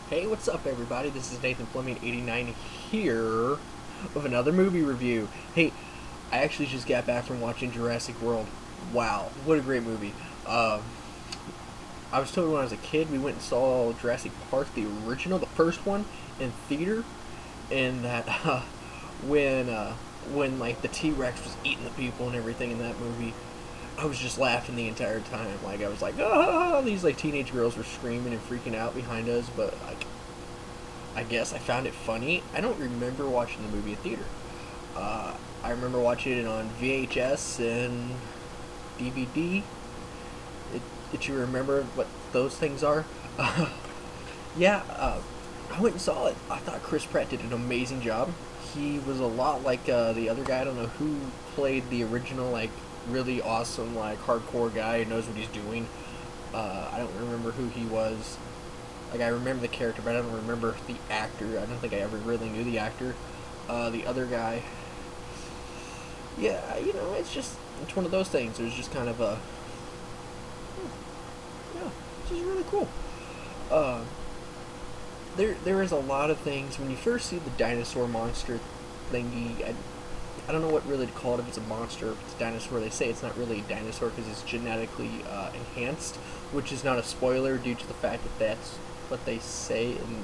Hey, what's up, everybody? This is Nathan Fleming 89 here with another movie review. Hey, I actually just got back from watching Jurassic World. Wow, what a great movie. I was told when I was a kid we went and saw Jurassic Park, the original, the first one, in theater, and that when like the T-Rex was eating the people and everything in that movie, I was just laughing the entire time. Like I was like, ah! These like teenage girls were screaming and freaking out behind us, but like I guess I found it funny. I don't remember watching the movie in theater. I remember watching it on VHS and DVD. Did you remember what those things are? Yeah, I went and saw it. I thought Chris Pratt did an amazing job. He was a lot like the other guy. I don't know who played the original, like, really awesome, like, hardcore guy who knows what he's doing. I don't remember who he was. Like, I remember the character, but I don't remember the actor. I don't think I ever really knew the actor. The other guy, yeah, you know, it's one of those things. It was just kind of a, yeah, this is really cool. Uh, there is a lot of things when you first see the dinosaur monster thingy. I don't know what really to call it, if it's a monster, if it's a dinosaur. They say it's not really a dinosaur because it's genetically enhanced, which is not a spoiler due to the fact that that's what they say in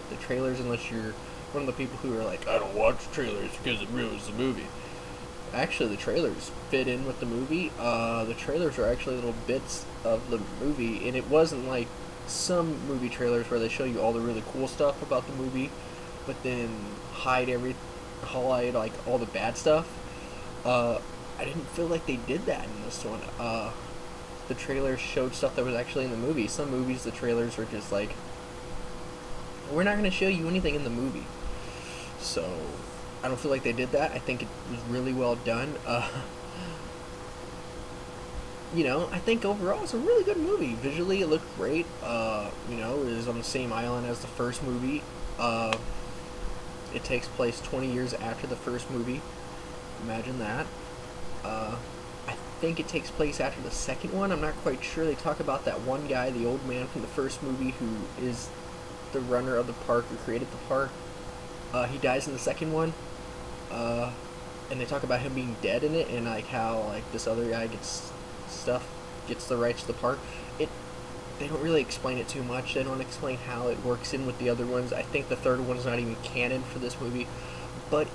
the trailers, unless you're one of the people who are like, I don't watch trailers because it ruins the movie. Actually, the trailers fit in with the movie. The trailers are actually little bits of the movie, and it wasn't like some movie trailers where they show you all the really cool stuff about the movie, but then highlight like all the bad stuff. I didn't feel like they did that in this one. The trailers showed stuff that was actually in the movie. Some movies, the trailers were just like, we're not going to show you anything in the movie. So I don't feel like they did that. I think it was really well done. You know, I think overall it's a really good movie. Visually, it looked great. You know, it is on the same island as the first movie. It takes place 20 years after the first movie. Imagine that. I think it takes place after the second one. I'm not quite sure. They talk about that one guy, the old man from the first movie, who is the runner of the park, who created the park. He dies in the second one. And they talk about him being dead in it, and like how like this other guy gets the rights to the park. They don't really explain it too much. They don't explain how it works in with the other ones. I think the third one's not even canon for this movie, but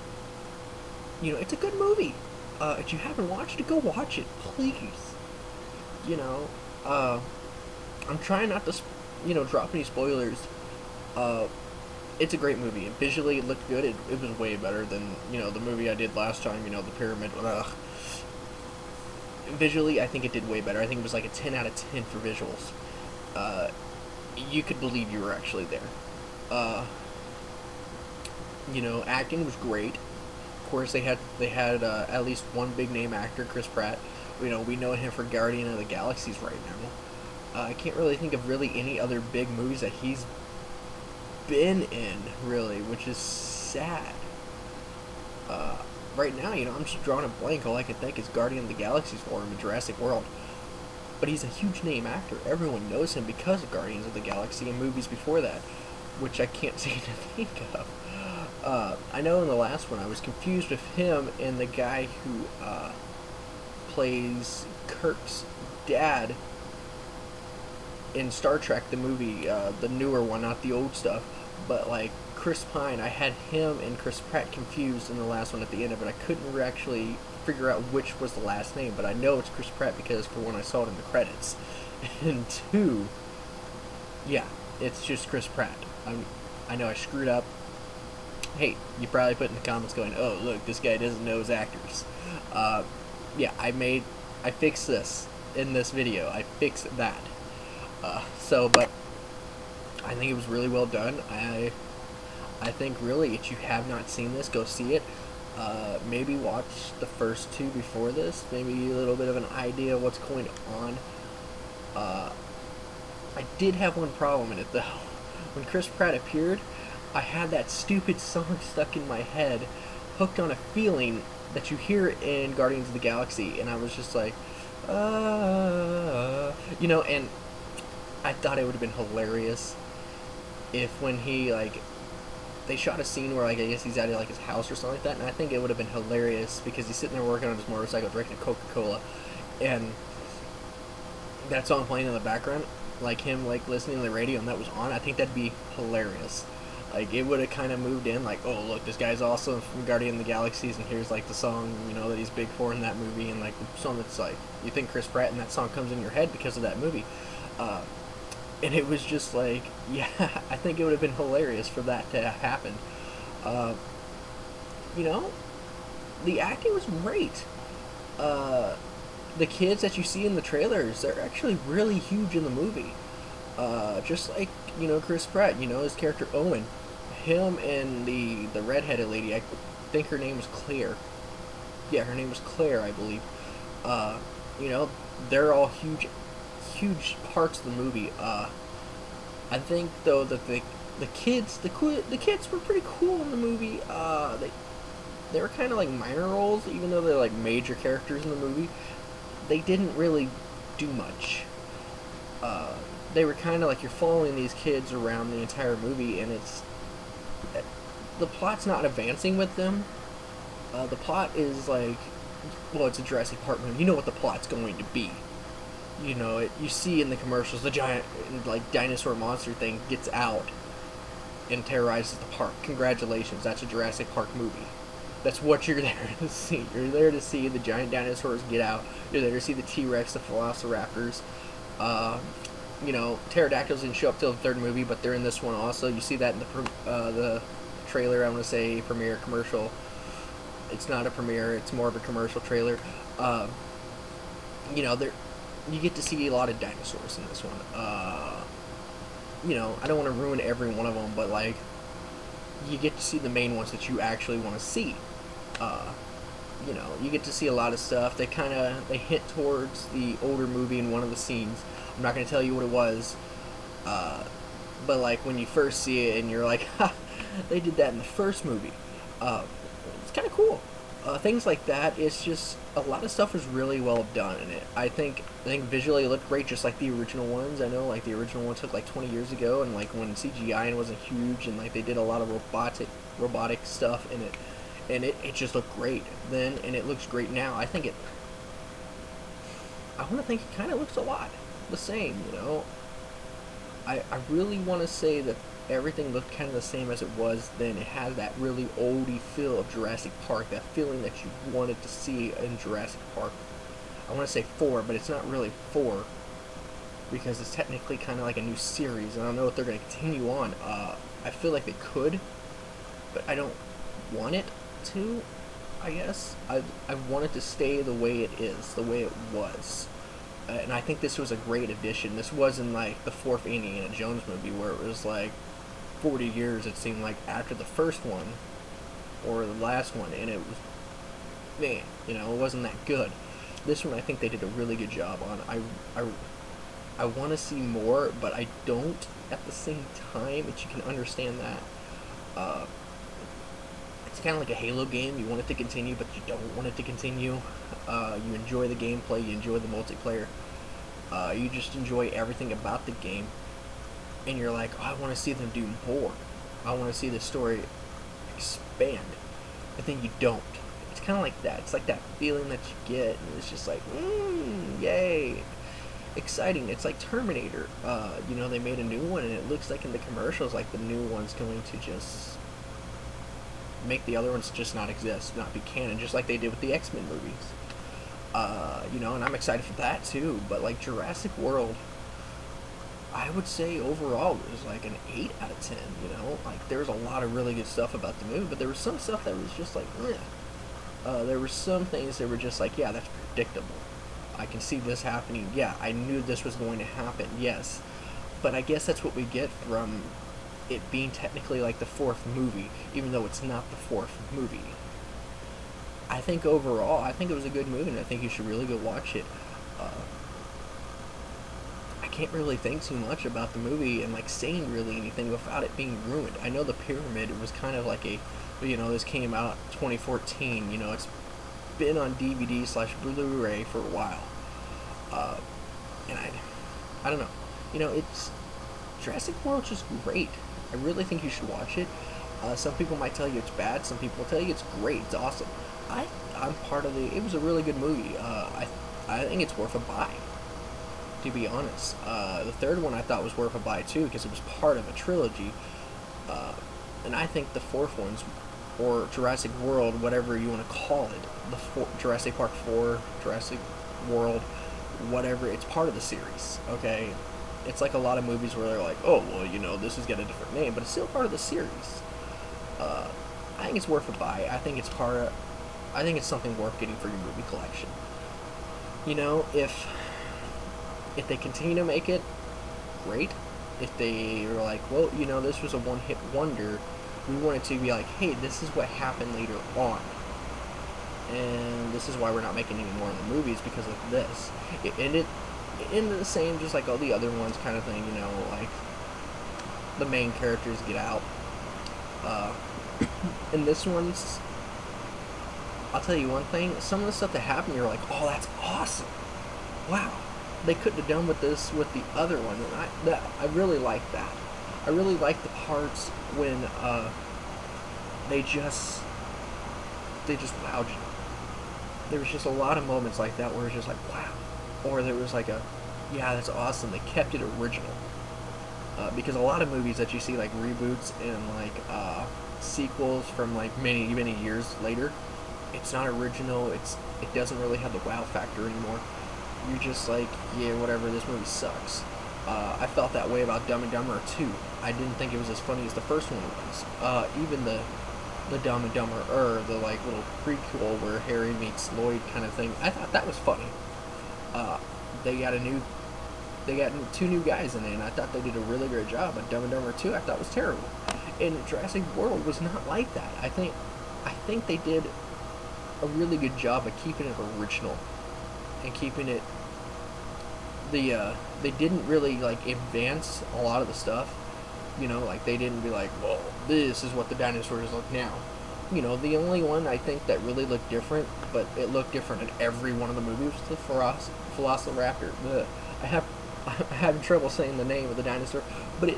you know, it's a good movie. If you haven't watched it, go watch it, please. You know, I'm trying not to, you know, drop any spoilers. It's a great movie. And visually, it looked good. It was way better than, you know, the movie I did last time. You know, the pyramid. Ugh. Visually, I think it did way better. I think it was like a 10 out of 10 for visuals. You could believe you were actually there. You know, acting was great. Of course, they had at least one big name actor, Chris Pratt. You know, we know him for Guardian of the Galaxies right now. I can't really think of really any other big movies that he's been in, really, which is sad. Right now, you know, I'm just drawing a blank. All I can think is Guardian of the Galaxies for him in Jurassic World. But he's a huge name actor. Everyone knows him because of Guardians of the Galaxy and movies before that, which I can't seem to think of. I know in the last one I was confused with him and the guy who plays Kirk's dad in Star Trek, the movie, the newer one, not the old stuff. But like Chris Pine, I had him and Chris Pratt confused in the last one at the end of it. I couldn't actually figure out which was the last name, but I know it's Chris Pratt because for one, I saw it in the credits, and two, yeah, it's just Chris Pratt. I know I screwed up. Hey, you probably put in the comments going, oh look, this guy doesn't know his actors. Yeah, I fixed this in this video. I fixed that. But I think it was really well done. I think really, if you have not seen this, go see it. Maybe watch the first two before this. Maybe a little bit of an idea of what's going on. I did have one problem in it though. When Chris Pratt appeared, I had that stupid song stuck in my head, Hooked on a Feeling, that you hear in Guardians of the Galaxy, and I was just like, you know, and I thought it would have been hilarious if when he like they shot a scene where like I guess he's at like his house or something like that, and I think it would have been hilarious because he's sitting there working on his motorcycle drinking Coca-Cola, and that song playing in the background, like him like listening to the radio and that was on. I think that'd be hilarious. Like it would have kind of moved in, like, oh look, this guy's also from Guardian of the Galaxies, and here's like the song, you know, that he's big for in that movie, and like the song that's like you think Chris Pratt, and that song comes in your head because of that movie. Uh, and it was just like, yeah, I think it would have been hilarious for that to happen. Uh, you know, the acting was great. The kids that you see in the trailers, they're actually really huge in the movie. Just like, you know, Chris Pratt, you know, his character Owen, him and the redheaded lady, I think her name was Claire. Yeah, her name was Claire, I believe. You know, they're all huge parts of the movie. I think though that the kids were pretty cool in the movie. They were kind of like minor roles, even though they're like major characters in the movie. They didn't really do much. They were kind of like you're following these kids around the entire movie, and the plot's not advancing with them. The plot is like, well, it's a Jurassic Park movie. You know what the plot's going to be. You know, you see in the commercials the giant like dinosaur monster thing gets out and terrorizes the park. Congratulations, that's a Jurassic Park movie. That's what you're there to see. You're there to see the giant dinosaurs get out. You're there to see the T-Rex, the Velociraptors. You know, pterodactyls didn't show up till the third movie, but they're in this one also. You see that in the trailer. I want to say premiere commercial. It's not a premiere. It's more of a commercial trailer. You know, you get to see a lot of dinosaurs in this one. You know, I don't want to ruin every one of them, but like, you get to see the main ones that you actually want to see. You know, you get to see a lot of stuff. They hint towards the older movie in one of the scenes. I'm not going to tell you what it was, but like when you first see it and you're like, ha, they did that in the first movie. It's kind of cool. Things like that. It's just a lot of stuff was really well done in it. I think visually it looked great, just like the original ones. I know like the original one took like 20 years ago, and like when CGI wasn't huge, and like they did a lot of robotic stuff in it, and it just looked great then, and it looks great now. I want to think it kind of looks a lot the same, you know. I really want to say that everything looked kind of the same as it was then. It has that really oldie feel of Jurassic Park, that feeling that you wanted to see in Jurassic Park. I want to say 4, but it's not really 4 because it's technically kind of like a new series, and I don't know if they're going to continue on. I feel like they could, but I don't want it to, I guess. I want it to stay the way it is, the way it was. And I think this was a great addition. This wasn't like the 4th Indiana Jones movie where it was like 40 years, it seemed like, after the first one or the last one, and it was, man, you know, it wasn't that good. This one I think they did a really good job on. I want to see more, but I don't at the same time, but you can understand that. It's kind of like a Halo game. You want it to continue, but you don't want it to continue. You enjoy the gameplay, you enjoy the multiplayer, you just enjoy everything about the game, and you're like, oh, I want to see them do more. I want to see the story expand, but then you don't. It's kind of like that. It's like that feeling that you get, and it's just like, yay, exciting. It's like Terminator. You know, they made a new one, and it looks like in the commercials like the new one's going to just make the other ones just not exist, not be canon, just like they did with the X-Men movies. You know, and I'm excited for that too. But like Jurassic World, I would say overall it was like an 8 out of 10. You know, like there was a lot of really good stuff about the movie, but there was some stuff that was just like, there were some things that were just like, yeah, that's predictable. I can see this happening. Yeah, I knew this was going to happen. Yes, but I guess that's what we get from it being technically like the 4th movie, even though it's not the 4th movie. I think overall, I think it was a good movie, and I think you should really go watch it. I can't really think too much about the movie and like saying really anything without it being ruined. I know the Pyramid, it was kind of like a, you know, this came out 2014. You know, it's been on DVD/Blu-ray for a while, and I don't know. You know, it's Jurassic World's just great. I really think you should watch it. Some people might tell you it's bad. Some people will tell you it's great. It's awesome. I'm part of the. It was a really good movie. I think it's worth a buy. To be honest, the third one I thought was worth a buy too because it was part of a trilogy. And I think the fourth one's, or Jurassic World, whatever you want to call it, Jurassic Park 4, Jurassic World, whatever, it's part of the series. Okay, it's like a lot of movies where they're like, oh well, you know, this has got a different name, but it's still part of the series. I think it's worth a buy. I think it's something worth getting for your movie collection. You know, if they continue to make it, great. If they are like, well, you know, this was a one-hit wonder, we want it to be like, hey, this is what happened later on, and this is why we're not making any more of the movies, because of this. It ended the same, just like all the other ones, kind of thing, you know, like the main characters get out. And this one's, I'll tell you one thing, some of the stuff that happened, you're like, oh, that's awesome. Wow. They couldn't have done with this with the other one, and I really like that. I really like the parts when they just wowed you. There was just a lot of moments like that where it's just like, wow. Or there was like yeah, that's awesome. They kept it original. Because a lot of movies that you see, like reboots and like sequels from like many years later, it's not original. It doesn't really have the wow factor anymore. You're just like, yeah, whatever, this movie sucks. I felt that way about Dumb and Dumber 2. I didn't think it was as funny as the first one was. Even the Dumb and Dumber, the like little prequel where Harry meets Lloyd kind of thing, I thought that was funny. They got two new guys in it, and I thought they did a really great job. But Dumb and Dumber 2, I thought was terrible. And Jurassic World was not like that. I think they did a really good job of keeping it original and keeping it. They didn't really like advance a lot of the stuff. You know, like they didn't be like, well, this is what the dinosaurs look now. You know, the only one I think that really looked different, but it looked different in every one of the movies, was the Velociraptor. I'm having trouble saying the name of the dinosaur, but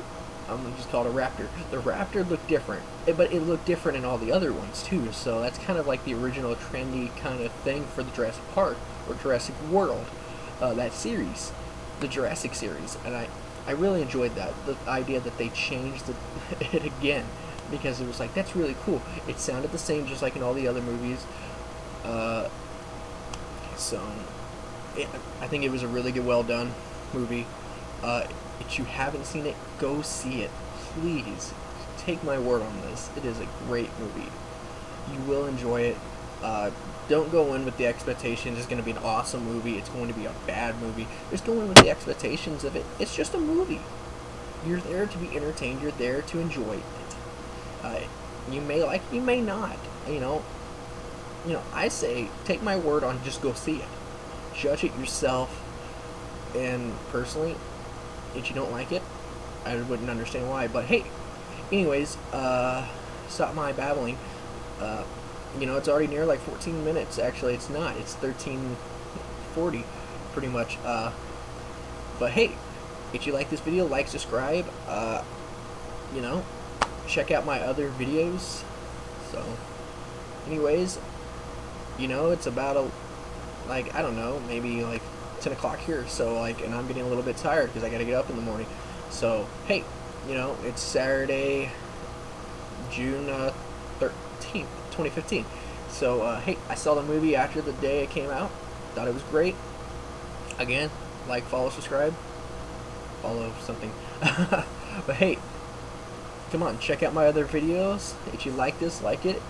I'm gonna just call it a raptor. The raptor looked different, but it looked different in all the other ones too. So that's kind of like the original trendy kind of thing for the Jurassic Park or Jurassic World, that series, the Jurassic series, and I really enjoyed that, the idea that they changed it again, because it was like, that's really cool. It sounded the same just like in all the other movies. So I think it was a really good, well done movie. If you haven't seen it, go see it. Please, take my word on this. It is a great movie. You will enjoy it. Don't go in with the expectations it's going to be an awesome movie, it's going to be a bad movie. Just go in with the expectations of it's just a movie. You're there to be entertained, you're there to enjoy it. You may like it, you may not. You know, I say, take my word on, just go see it. Judge it yourself. And personally, if you don't like it, I wouldn't understand why. But hey, anyways, stop my babbling. It's already near like 14 minutes. Actually, it's not. It's 13:40, pretty much. But hey, if you like this video, like, subscribe. Check out my other videos. So, anyways, it's about I don't know, maybe like 10 o'clock here. So and I'm getting a little bit tired because I got to get up in the morning. So hey, it's Saturday, June 13th, 2015. So hey, I saw the movie after the day it came out. Thought it was great. Again, like, follow, subscribe, follow something. But hey, come on, check out my other videos. If you like this, like it.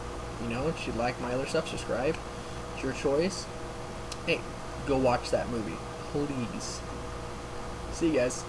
If you like my other stuff, subscribe. It's your choice. Hey, go watch that movie, please. See you guys.